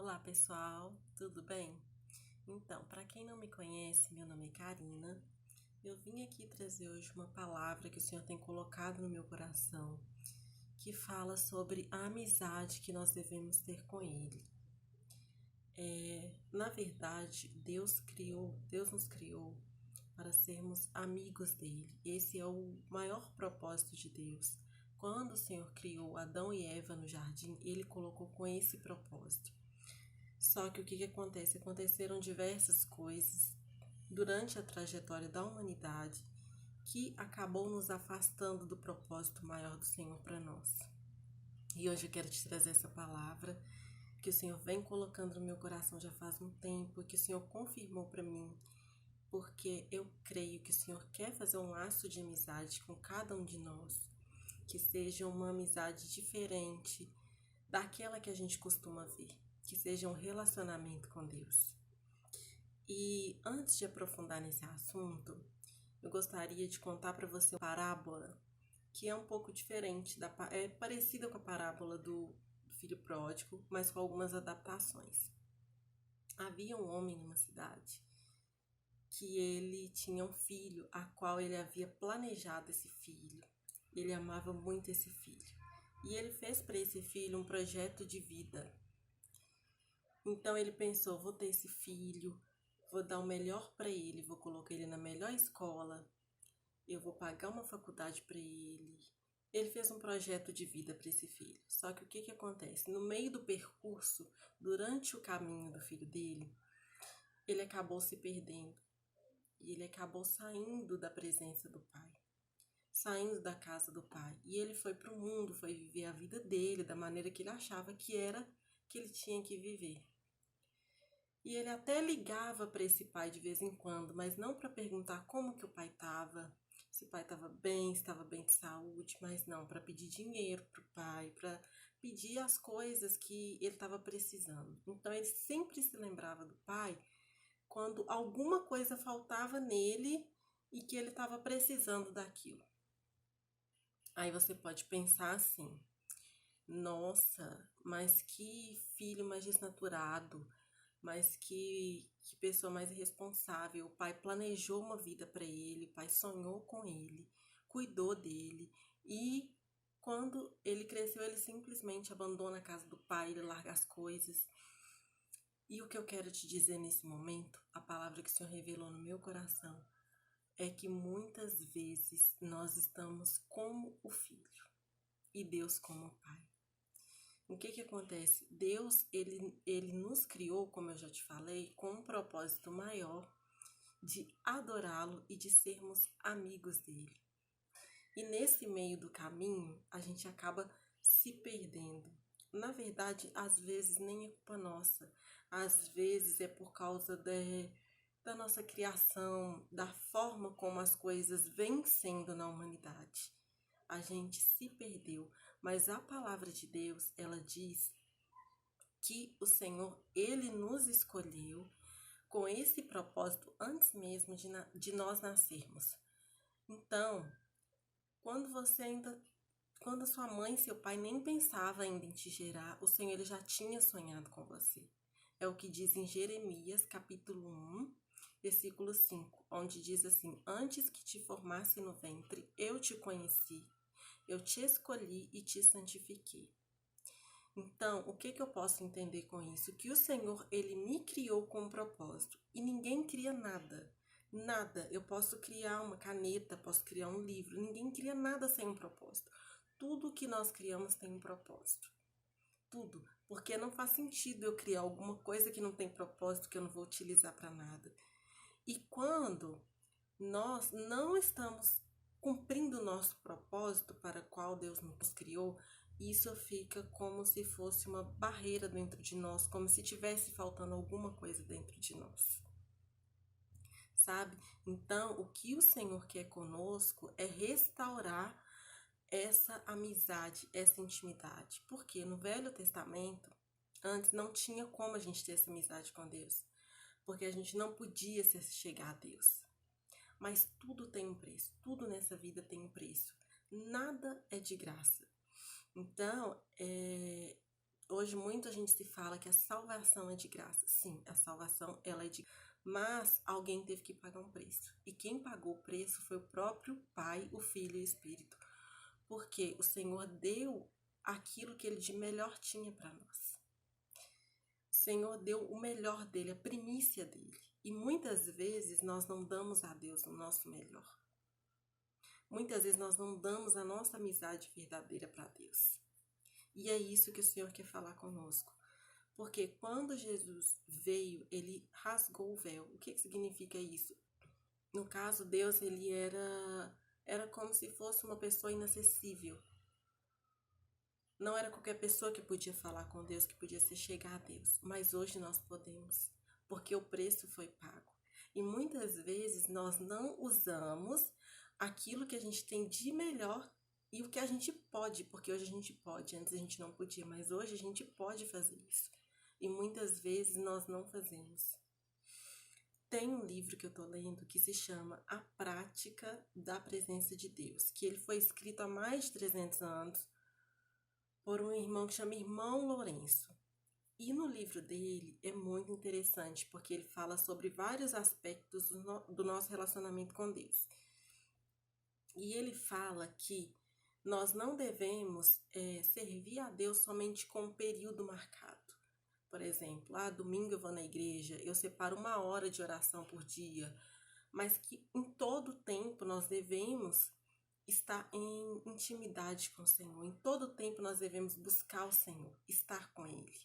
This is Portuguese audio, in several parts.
Olá pessoal, tudo bem? Então, para quem não me conhece, meu nome é Karina. Eu vim aqui trazer hoje uma palavra que o Senhor tem colocado no meu coração, que fala sobre a amizade que nós devemos ter com Ele. Na verdade, Deus nos criou para sermos amigos dele. Esse é o maior propósito de Deus. Quando o Senhor criou Adão e Eva no jardim, Ele colocou com esse propósito. Só que o que acontece? Aconteceram diversas coisas durante a trajetória da humanidade que acabou nos afastando do propósito maior do Senhor para nós. E hoje eu quero te trazer essa palavra que o Senhor vem colocando no meu coração já faz um tempo, que o Senhor confirmou para mim, porque eu creio que o Senhor quer fazer um laço de amizade com cada um de nós, que seja uma amizade diferente daquela que a gente costuma ver, que seja um relacionamento com Deus. E antes de aprofundar nesse assunto, eu gostaria de contar para você uma parábola que é um pouco diferente, é parecida com a parábola do filho pródigo, mas com algumas adaptações. Havia um homem numa cidade que ele tinha um filho, a qual ele havia planejado esse filho. Ele amava muito esse filho. E ele fez para esse filho um projeto de vida. Então ele pensou, vou ter esse filho, vou dar o melhor para ele, vou colocar ele na melhor escola, eu vou pagar uma faculdade para ele. Ele fez um projeto de vida para esse filho. Só que o que acontece? No meio do percurso, durante o caminho do filho dele, ele acabou se perdendo. E ele acabou saindo da presença do pai, saindo da casa do pai. E ele foi para o mundo, foi viver a vida dele da maneira que ele achava que era que ele tinha que viver. E ele até ligava para esse pai de vez em quando, mas não para perguntar como que o pai estava, se o pai estava bem, se estava bem de saúde, mas não, para pedir dinheiro para o pai, para pedir as coisas que ele estava precisando. Então ele sempre se lembrava do pai quando alguma coisa faltava nele e que ele estava precisando daquilo. Aí você pode pensar assim, nossa, mas que filho mais desnaturado, mas que pessoa mais irresponsável. O pai planejou uma vida para ele, o pai sonhou com ele, cuidou dele e quando ele cresceu, ele simplesmente abandona a casa do pai, ele larga as coisas. E o que eu quero te dizer nesse momento, a palavra que o Senhor revelou no meu coração, é que muitas vezes nós estamos como o filho e Deus como o pai. O que acontece? Deus, ele nos criou, como eu já te falei, com um propósito maior de adorá-lo e de sermos amigos dele. E nesse meio do caminho, a gente acaba se perdendo. Na verdade, às vezes nem é culpa nossa. Às vezes é por causa da nossa criação, da forma como as coisas vêm sendo na humanidade. A gente se perdeu, mas a palavra de Deus, ela diz que o Senhor, ele nos escolheu com esse propósito antes mesmo de nós nascermos. Então, quando sua mãe e seu pai nem pensavam ainda em te gerar, o Senhor ele já tinha sonhado com você. É o que diz em Jeremias, capítulo 1, versículo 5, onde diz assim: antes que te formasse no ventre, eu te conheci, eu te escolhi e te santifiquei. Então, o que eu posso entender com isso? Que o Senhor, ele me criou com um propósito. E ninguém cria nada. Nada. Eu posso criar uma caneta, posso criar um livro. Ninguém cria nada sem um propósito. Tudo que nós criamos tem um propósito. Tudo. Porque não faz sentido eu criar alguma coisa que não tem propósito, que eu não vou utilizar para nada. E quando nós não estamos cumprindo o nosso propósito para o qual Deus nos criou, isso fica como se fosse uma barreira dentro de nós, como se tivesse faltando alguma coisa dentro de nós. Sabe? Então, o que o Senhor quer conosco é restaurar essa amizade, essa intimidade. Porque no Velho Testamento, antes não tinha como a gente ter essa amizade com Deus. Porque a gente não podia se chegar a Deus. Mas tudo tem um preço, tudo nessa vida tem um preço. Nada é de graça. Então, Hoje muita gente se fala que a salvação é de graça. Sim, a salvação ela é de graça. Mas alguém teve que pagar um preço. E quem pagou o preço foi o próprio Pai, o Filho e o Espírito. Porque o Senhor deu aquilo que ele de melhor tinha para nós. O Senhor deu o melhor dele, a primícia dele. E muitas vezes nós não damos a Deus o nosso melhor. Muitas vezes nós não damos a nossa amizade verdadeira para Deus. E é isso que o Senhor quer falar conosco. Porque quando Jesus veio, ele rasgou o véu. O que significa isso? No caso, Deus, ele era como se fosse uma pessoa inacessível. Não era qualquer pessoa que podia falar com Deus, que podia se chegar a Deus. Mas hoje nós podemos, porque o preço foi pago. E muitas vezes nós não usamos aquilo que a gente tem de melhor e o que a gente pode, porque hoje a gente pode, antes a gente não podia, mas hoje a gente pode fazer isso. E muitas vezes nós não fazemos. Tem um livro que eu tô lendo que se chama A Prática da Presença de Deus, que ele foi escrito há mais de 300 anos por um irmão que chama Irmão Lourenço. E no livro dele é muito interessante, porque ele fala sobre vários aspectos do nosso relacionamento com Deus. E ele fala que nós não devemos servir a Deus somente com um período marcado. Por exemplo, domingo eu vou na igreja, eu separo 1 hora de oração por dia, mas que em todo tempo nós devemos estar em intimidade com o Senhor. Em todo tempo nós devemos buscar o Senhor, estar com Ele.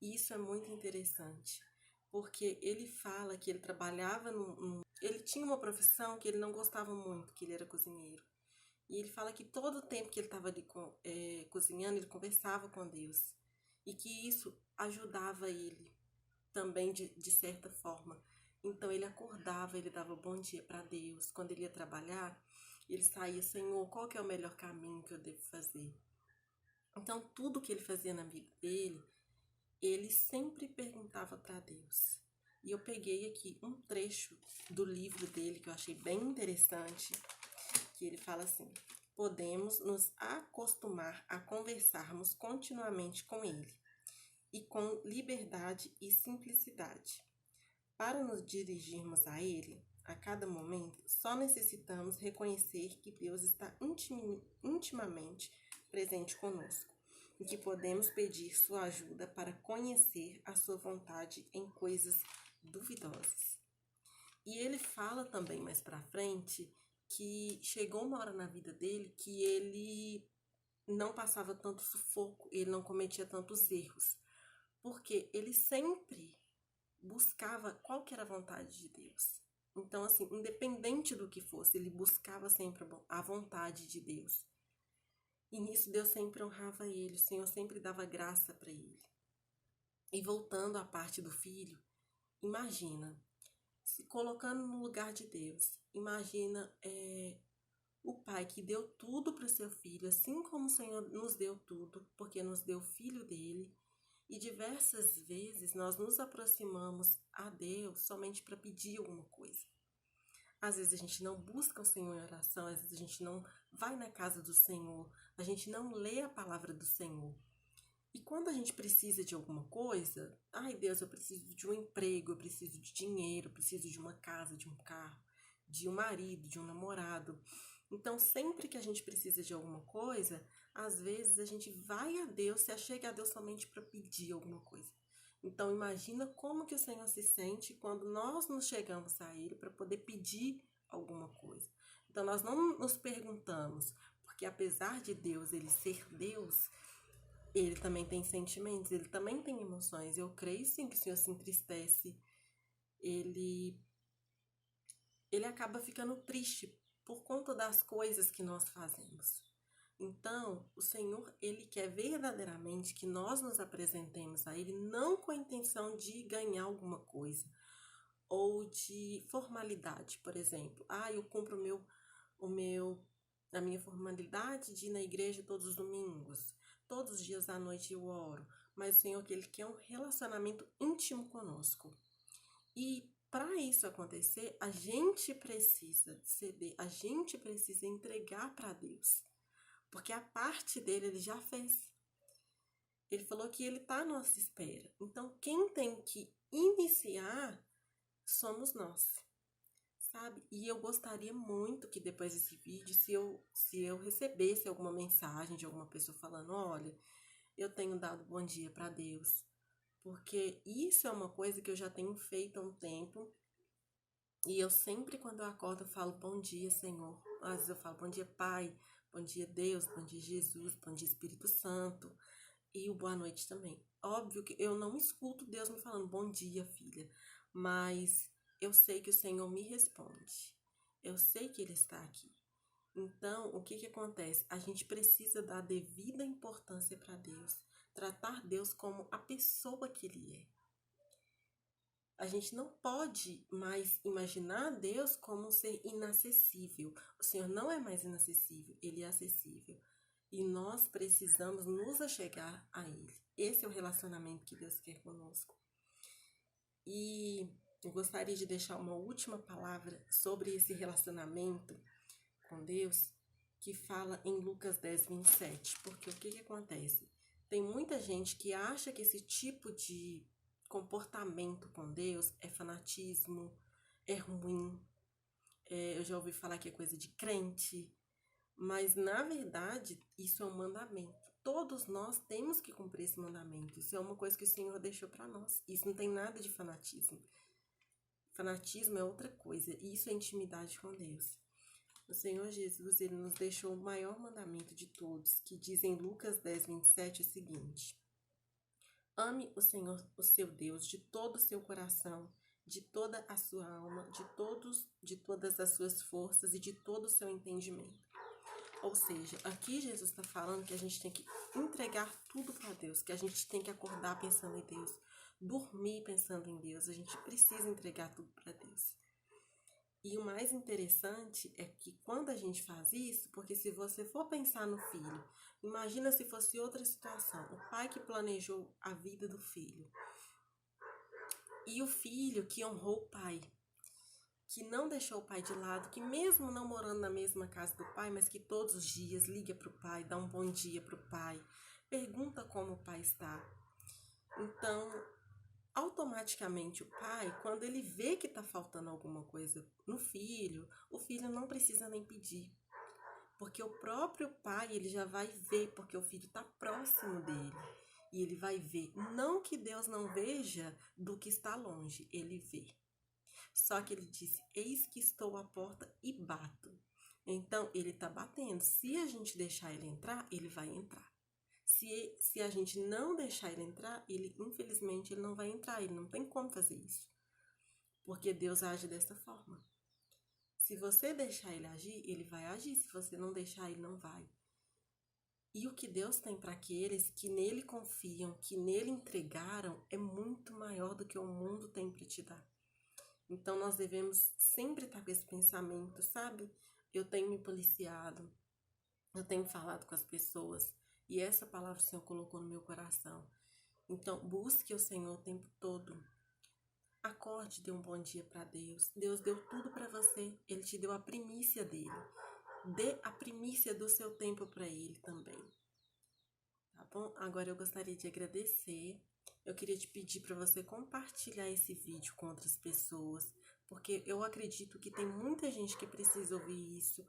E isso é muito interessante, porque ele fala que ele trabalhava ele tinha uma profissão que ele não gostava muito, que ele era cozinheiro. E ele fala que todo o tempo que ele estava ali cozinhando, ele conversava com Deus. E que isso ajudava ele também de certa forma. Então ele acordava, ele dava bom dia para Deus. Quando ele ia trabalhar, ele saía, Senhor, qual que é o melhor caminho que eu devo fazer? Então tudo que ele fazia na vida dele, ele sempre perguntava para Deus. E eu peguei aqui um trecho do livro dele que eu achei bem interessante, que ele fala assim: podemos nos acostumar a conversarmos continuamente com ele e com liberdade e simplicidade. Para nos dirigirmos a ele, a cada momento, só necessitamos reconhecer que Deus está intimamente presente conosco e que podemos pedir sua ajuda para conhecer a sua vontade em coisas duvidosas. E ele fala também mais para frente que chegou uma hora na vida dele que ele não passava tanto sufoco, ele não cometia tantos erros, porque ele sempre buscava qual que era a vontade de Deus. Então, assim, independente do que fosse, ele buscava sempre a vontade de Deus. E nisso Deus sempre honrava ele, o Senhor sempre dava graça para ele. E voltando à parte do filho, imagina, se colocando no lugar de Deus, imagina o pai que deu tudo para o seu filho, assim como o Senhor nos deu tudo, porque nos deu o filho dele. E diversas vezes nós nos aproximamos a Deus somente para pedir alguma coisa. Às vezes a gente não busca o Senhor em oração, às vezes a gente não vai na casa do Senhor, a gente não lê a palavra do Senhor. E quando a gente precisa de alguma coisa, ai Deus, eu preciso de um emprego, eu preciso de dinheiro, eu preciso de uma casa, de um carro, de um marido, de um namorado. Então, sempre que a gente precisa de alguma coisa, às vezes a gente vai a Deus, se achega a Deus somente para pedir alguma coisa. Então, imagina como que o Senhor se sente quando nós nos chegamos a Ele para poder pedir alguma coisa. Então, nós não nos perguntamos, porque apesar de Deus, Ele ser Deus, Ele também tem sentimentos, Ele também tem emoções. Eu creio sim que o Senhor se entristece, Ele acaba ficando triste por conta das coisas que nós fazemos. Então, o Senhor, Ele quer verdadeiramente que nós nos apresentemos a Ele não com a intenção de ganhar alguma coisa ou de formalidade, por exemplo. Eu cumpro a minha formalidade de ir na igreja todos os domingos, todos os dias à noite eu oro, mas o Senhor, Ele quer um relacionamento íntimo conosco. E para isso acontecer, a gente precisa ceder, a gente precisa entregar para Deus. Porque a parte dele ele já fez. Ele falou que ele está à nossa espera. Então, quem tem que iniciar somos nós, sabe? E eu gostaria muito que depois desse vídeo, se eu recebesse alguma mensagem de alguma pessoa falando, olha, eu tenho dado bom dia para Deus, porque isso é uma coisa que eu já tenho feito há um tempo, e eu sempre quando eu acordo eu falo bom dia, Senhor. Às vezes eu falo bom dia, Pai, bom dia, Deus, bom dia, Jesus, bom dia, Espírito Santo, e o boa noite também. Óbvio que eu não escuto Deus me falando bom dia, filha, mas eu sei que o Senhor me responde. Eu sei que Ele está aqui. Então, o que acontece? A gente precisa dar devida importância para Deus, tratar Deus como a pessoa que Ele é. A gente não pode mais imaginar Deus como um ser inacessível. O Senhor não é mais inacessível, Ele é acessível. E nós precisamos nos achegar a Ele. Esse é o relacionamento que Deus quer conosco. E eu gostaria de deixar uma última palavra sobre esse relacionamento com Deus, que fala em Lucas 10, 27. Porque o que acontece? Tem muita gente que acha que esse tipo de comportamento com Deus é fanatismo, é ruim. Eu já ouvi falar que é coisa de crente, mas na verdade isso é um mandamento. Todos nós temos que cumprir esse mandamento. Isso é uma coisa que o Senhor deixou para nós. Isso não tem nada de fanatismo. Fanatismo é outra coisa. Isso é intimidade com Deus. O Senhor Jesus, Ele nos deixou o maior mandamento de todos, que diz em Lucas 10, 27 o seguinte: ame o Senhor, o seu Deus, de todo o seu coração, de toda a sua alma, de todas as suas forças e de todo o seu entendimento. Ou seja, aqui Jesus está falando que a gente tem que entregar tudo para Deus, que a gente tem que acordar pensando em Deus, dormir pensando em Deus, a gente precisa entregar tudo para Deus. E o mais interessante é que quando a gente faz isso, porque se você for pensar no filho, imagina se fosse outra situação, o pai que planejou a vida do filho e o filho que honrou o pai, que não deixou o pai de lado, que mesmo não morando na mesma casa do pai, mas que todos os dias liga para o pai, dá um bom dia para o pai, pergunta como o pai está. Então, automaticamente o pai, quando ele vê que está faltando alguma coisa no filho, o filho não precisa nem pedir. Porque o próprio pai, ele já vai ver, porque o filho está próximo dele. E ele vai ver. Não que Deus não veja do que está longe, ele vê. Só que ele disse, eis que estou à porta e bato. Então, ele está batendo. Se a gente deixar ele entrar, ele vai entrar. Se a gente não deixar ele entrar, ele, infelizmente, ele não vai entrar. Ele não tem como fazer isso. Porque Deus age dessa forma. Se você deixar ele agir, ele vai agir. Se você não deixar, ele não vai. E o que Deus tem para aqueles que nele confiam, que nele entregaram, é muito maior do que o mundo tem para te dar. Então, nós devemos sempre estar com esse pensamento, sabe? Eu tenho me policiado, eu tenho falado com as pessoas, e essa palavra o Senhor colocou no meu coração. Então, busque o Senhor o tempo todo. Acorde, dê um bom dia para Deus. Deus deu tudo para você, Ele te deu a primícia dele. Dê a primícia do seu tempo para Ele também. Tá bom? Agora eu gostaria de agradecer. Eu queria te pedir para você compartilhar esse vídeo com outras pessoas, porque eu acredito que tem muita gente que precisa ouvir isso.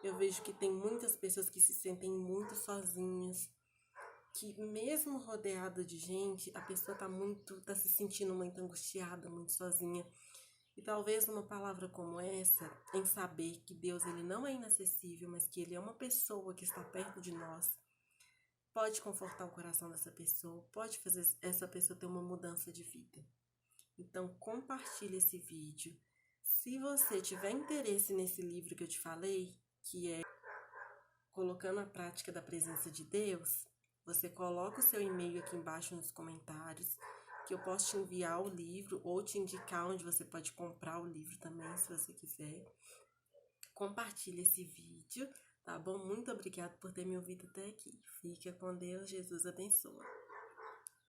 Eu vejo que tem muitas pessoas que se sentem muito sozinhas, que mesmo rodeada de gente, a pessoa tá se sentindo muito angustiada, muito sozinha. E talvez uma palavra como essa, em saber que Deus ele não é inacessível, mas que Ele é uma pessoa que está perto de nós, pode confortar o coração dessa pessoa, pode fazer essa pessoa ter uma mudança de vida. Então, compartilhe esse vídeo. Se você tiver interesse nesse livro que eu te falei, que é Colocando a Prática da Presença de Deus, você coloca o seu e-mail aqui embaixo nos comentários, que eu posso te enviar o livro ou te indicar onde você pode comprar o livro também, se você quiser. Compartilhe esse vídeo, tá bom? Muito obrigada por ter me ouvido até aqui. Fica com Deus, Jesus abençoa.